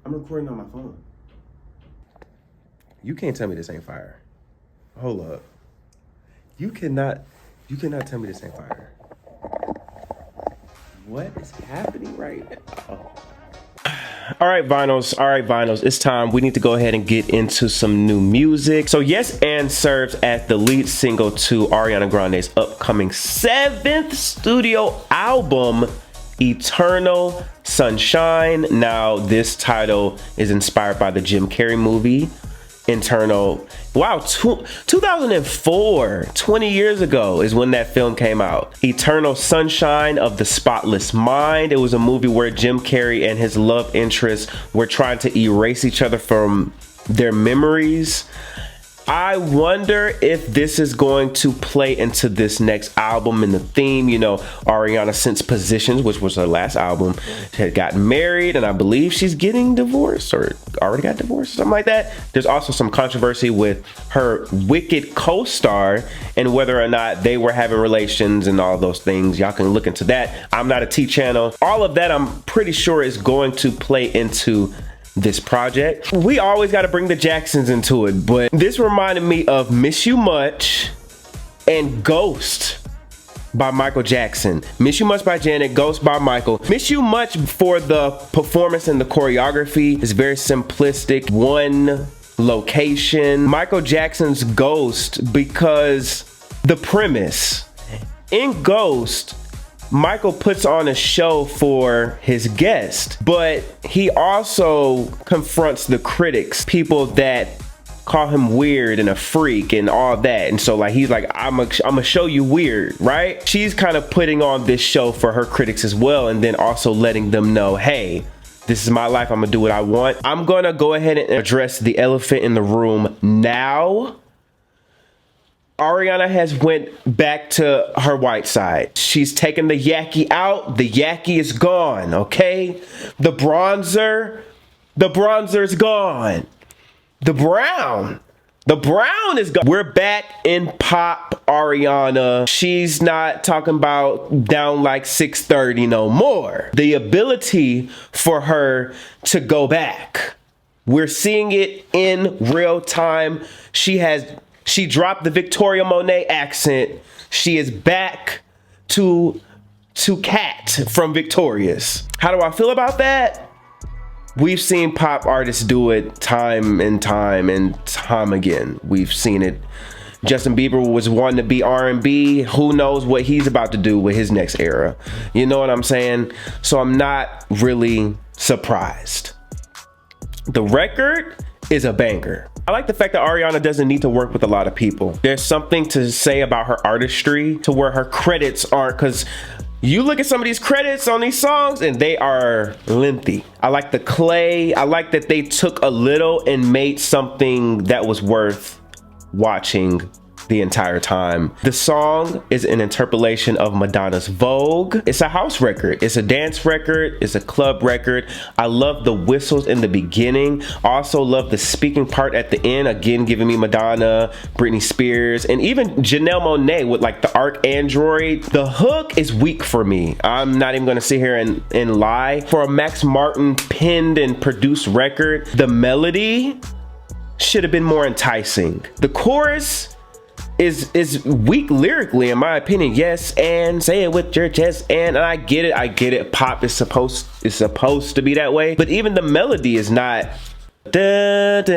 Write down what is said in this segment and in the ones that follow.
I'm recording on my phone. You can't tell me this ain't fire. Hold up. You cannot tell me this ain't fire. What is happening right now? All right, vinyls, it's time. We need to go ahead and get into some new music. So Yes and serves as the lead single to Ariana Grande's upcoming 7th studio album, Eternal Sunshine. Now, this title is inspired by the Jim Carrey movie, Eternal. Wow, 2004, 20 years ago is when that film came out. Eternal Sunshine of the Spotless Mind. It was a movie where Jim Carrey and his love interest were trying to erase each other from their memories. I wonder if this is going to play into this next album and the theme. You know, Ariana, since Positions, which was her last album, had gotten married, and I believe she's getting divorced or already got divorced, something like that. There's also some controversy with her Wicked co-star and whether or not they were having relations and all those things. Y'all can look into that. I'm not a T channel. All of that, I'm pretty sure, is going to play into this project. We always got to bring the Jacksons into it, but this reminded me of Miss You Much and Ghost by Michael Jackson. Miss You Much by Janet, Ghost by Michael. Miss You Much for the performance and the choreography is very simplistic, one location. Michael Jackson's Ghost, because the premise in Ghost, Michael puts on a show for his guest, but he also confronts the critics, people that call him weird and a freak and all that. And so like, he's like, I'm gonna show you weird, right? She's kind of putting on this show for her critics as well, and then also letting them know, hey, this is my life, I'm gonna do what I want. I'm gonna go ahead and address the elephant in the room now. Ariana has went back to her white side. She's taken the yaki out. The yaki is gone, okay? The bronzer is gone. The brown is gone. We're back in pop Ariana. She's not talking about down like 630 no more. The ability for her to go back, we're seeing it in real time. She dropped the Victoria Monet accent. She is back to Cat from Victorious. How do I feel about that? We've seen pop artists do it time and time again. We've seen it. Justin Bieber was wanting to be R&B. Who knows what he's about to do with his next era? You know what I'm saying? So I'm not really surprised. The record is a banger. I like the fact that Ariana doesn't need to work with a lot of people. There's something to say about her artistry to where her credits aren't, because you look at some of these credits on these songs and they are lengthy. I like the clay. I like that they took a little and made something that was worth watching the entire time. The song is an interpolation of Madonna's Vogue. It's a house record. It's a dance record. It's a club record. I love the whistles in the beginning. Also love the speaking part at the end. Again, giving me Madonna, Britney Spears, and even Janelle Monáe with like the ArcAndroid. The hook is weak for me. I'm not even gonna sit here and lie. For a Max Martin penned and produced record, the melody should have been more enticing. The chorus is weak lyrically, in my opinion. Yes, and say it with your chest, and I get it. Pop is supposed to be that way, but even the melody is not. That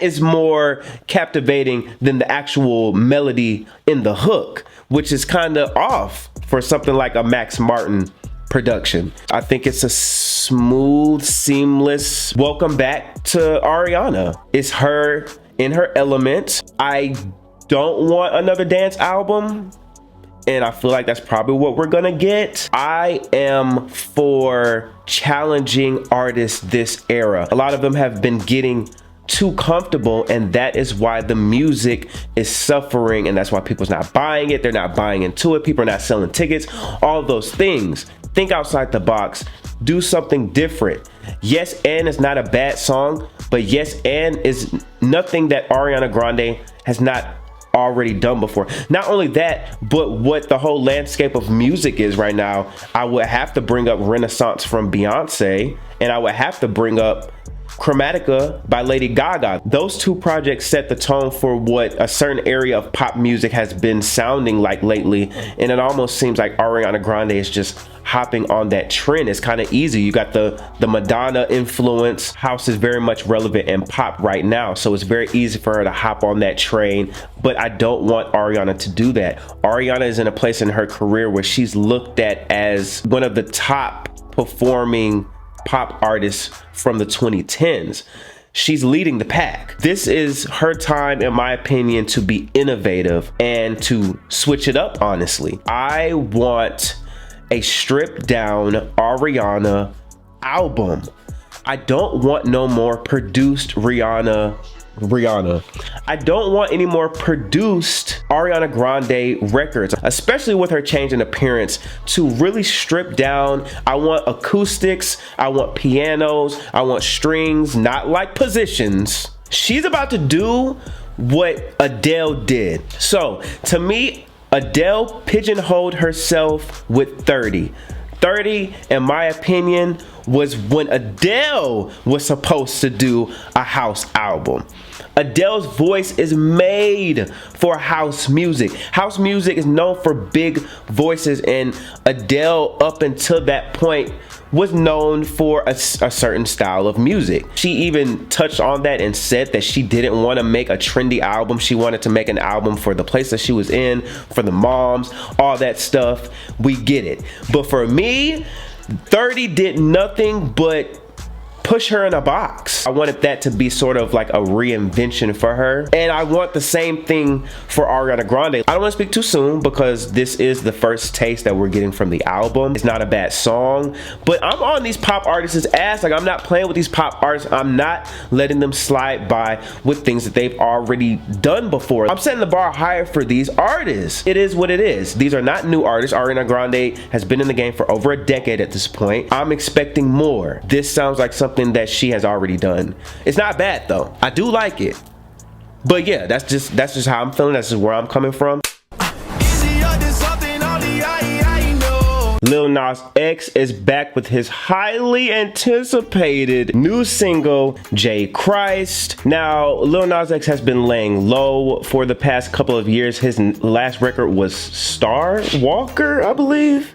is more captivating than the actual melody in the hook, which is kind of off for something like a Max Martin production. I think it's a smooth, seamless welcome back to Ariana. It's her in her element. I don't want another dance album, and I feel like that's probably what we're gonna get. I am for challenging artists this era. A lot of them have been getting too comfortable, and that is why the music is suffering, and that's why people's not buying it. They're not buying into it. People are not selling tickets. All those things. Think outside the box. Do something different. Yes and is not a bad song, but Yes and is nothing that Ariana Grande has not already done before. Not only that, but what the whole landscape of music is right now. I would have to bring up Renaissance from Beyonce, and I would have to bring up Chromatica by Lady Gaga. Those two projects set the tone for what a certain area of pop music has been sounding like lately, and it almost seems like Ariana Grande is just hopping on that trend. It's kind of easy. You got the Madonna influence. House is very much relevant in pop right now, so it's very easy for her to hop on that train, but I don't want Ariana to do that. Ariana is in a place in her career where she's looked at as one of the top performing pop artists from the 2010s. She's leading the pack. This is her time, in my opinion, to be innovative and to switch it up, honestly. I want a stripped down Ariana album. I don't want no more produced Rihanna. I don't want any more produced Ariana Grande records, especially with her change in appearance, to really strip down. I want acoustics, I want pianos, I want strings, not like positions. She's about to do what Adele did. So to me, Adele pigeonholed herself with 30. 30, in my opinion, was when Adele was supposed to do a house album. Adele's voice is made for house music. House music is known for big voices, and Adele, up until that point, was known for a certain style of music. She even touched on that and said that she didn't want to make a trendy album. She wanted to make an album for the place that she was in, for the moms, all that stuff. We get it. But for me, 30 did nothing but push her in a box. I wanted that to be sort of like a reinvention for her, and I want the same thing for Ariana Grande. I don't want to speak too soon because this is the first taste that we're getting from the album. It's not a bad song, but I'm on these pop artists' ass. Like, I'm not playing with these pop artists. I'm not letting them slide by with things that they've already done before. I'm setting the bar higher for these artists. It is what it is. These are not new artists. Ariana Grande has been in the game for over a decade at this point. I'm expecting more. This sounds like something that she has already done. It's not bad though. I do like it. But yeah, that's just how I'm feeling. That's just where I'm coming from. Lil Nas X is back with his highly anticipated new single, J Christ. Now, Lil Nas X has been laying low for the past couple of years. His last record was Star Walker, I believe.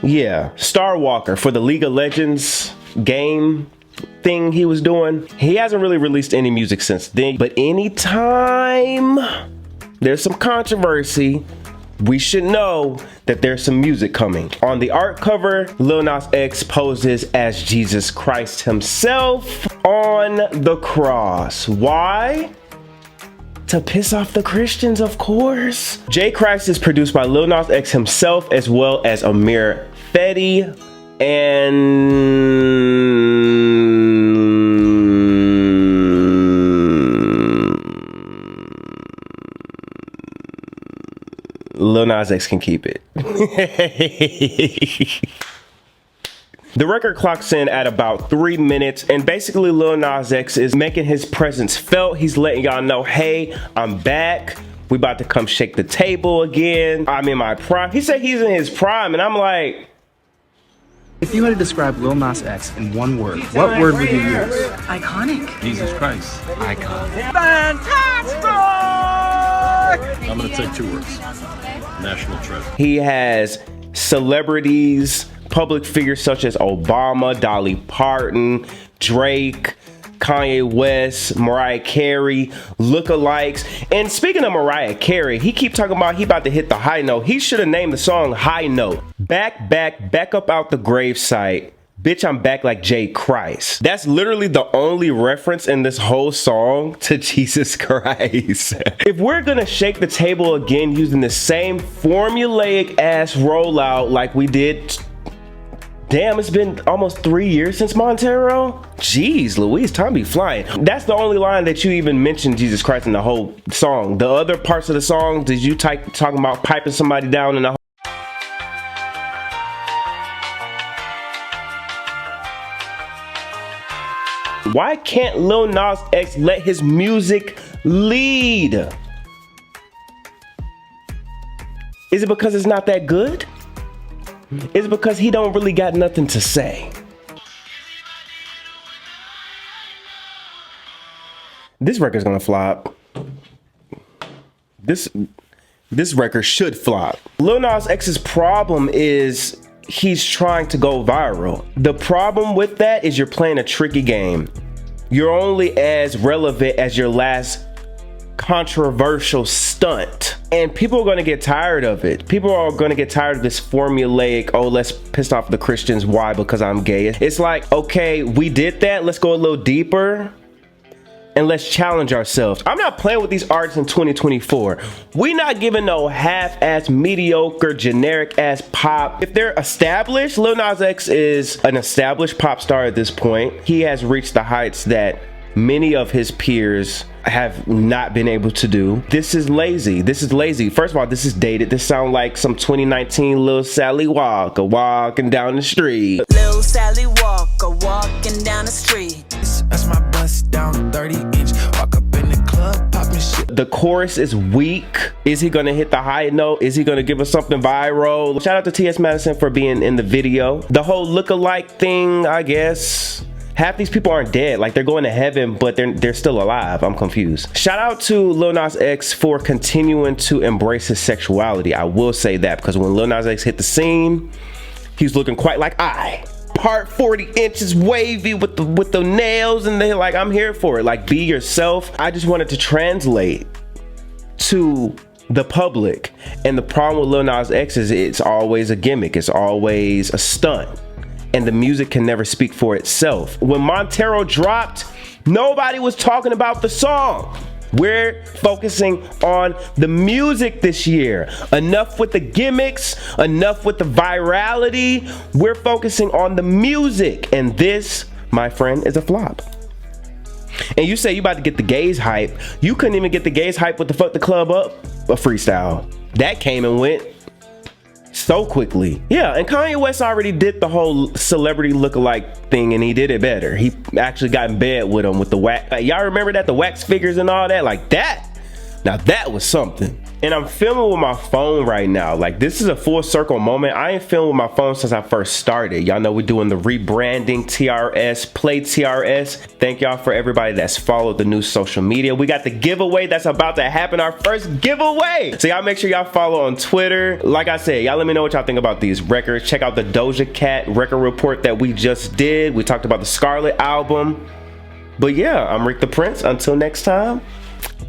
Yeah, Star Walker, for the League of Legends game thing he was doing. He hasn't really released any music since then, but anytime there's some controversy, we should know that there's some music coming. On the art cover, Lil Nas X poses as Jesus Christ himself on the cross. Why? To piss off the Christians, of course. J Christ is produced by Lil Nas X himself, as well as Amir Fetty and Lil Nas X can keep it. The record clocks in at about 3 minutes, and basically Lil Nas X is making his presence felt. He's letting y'all know, hey, I'm back. We about to come shake the table again. I'm in my prime. He said he's in his prime, and I'm like, if you had to describe Lil Nas X in one word, what word would you use? Iconic. Jesus Christ. Icon. Fantastic! I'm gonna take 2 words. National treasure. he has celebrities, public figures such as Obama, Dolly Parton, Drake, Kanye West, Mariah Carey, lookalikes. And speaking of Mariah Carey, he keep talking about he about to hit the high note. He should have named the song High Note. Back up out the gravesite. Bitch, I'm back like J Christ. That's literally the only reference in this whole song to Jesus Christ. If we're gonna shake the table again using the same formulaic ass rollout like we did, damn, it's been almost 3 years since Montero. Jeez Louise, time be flying. That's the only line that you even mentioned Jesus Christ in the whole song. The other parts of the song, did you talking about piping somebody down in the Why can't Lil Nas X let his music lead. Is it because it's not that good? Is it because he don't really got nothing to say? This record's gonna flop. This record should flop. Lil Nas X's problem is he's trying to go viral. The problem with that is you're playing a tricky game. You're only as relevant as your last controversial stunt. And people are gonna get tired of it. People are gonna get tired of this formulaic, oh, let's piss off the Christians. Why? Because I'm gay. It's like, okay, we did that. Let's go a little deeper. And let's challenge ourselves. I'm not playing with these artists in 2024. We not giving no half-ass, mediocre, generic-ass pop. If they're established, Lil Nas X is an established pop star at this point. He has reached the heights that many of his peers have not been able to do. This is lazy. This is lazy. First of all, this is dated. This sounds like some 2019 Lil Sally Walker walking down the street. Lil Sally Walker walking down the street. That's my bust down 30-inch. Walk up in the club, popping shit. The chorus is weak. Is he gonna hit the high note? Is he gonna give us something viral? Shout out to T.S. Madison for being in the video. The whole look-alike thing, I guess. Half these people aren't dead, like they're going to heaven, but they're still alive. I'm confused. Shout out to Lil Nas X for continuing to embrace his sexuality. I will say that, because when Lil Nas X hit the scene, he's looking quite like part 40 inches wavy with the nails, and they're like, I'm here for it. Like, be yourself. I just wanted to translate to the public, and the problem with Lil Nas X is it's always a gimmick. It's always a stunt. And the music can never speak for itself. When Montero dropped, nobody was talking about the song. We're focusing on the music this year. Enough with the gimmicks, enough with the virality. We're focusing on the music. And this, my friend, is a flop. And you say you about to get the gays hype. You couldn't even get the gays hype with the Fuck the Club Up, a freestyle. That came and went so quickly. Yeah, and Kanye West already did the whole celebrity lookalike thing, and he did it better. He actually got in bed with him with the wax. Y'all remember that? The wax figures and all that? Like that. Now that was something. And I'm filming with my phone right now. Like, this is a full circle moment. I ain't filmed with my phone since I first started. Y'all know we're doing the rebranding TRS, Playtrs. Thank y'all for everybody that's followed the new social media. We got the giveaway that's about to happen, our first giveaway. So y'all make sure y'all follow on Twitter. Like I said, y'all let me know what y'all think about these records. Check out the Doja Cat record report that we just did. We talked about the Scarlet album. But yeah, I'm Rick the Prince. Until next time,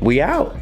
we out.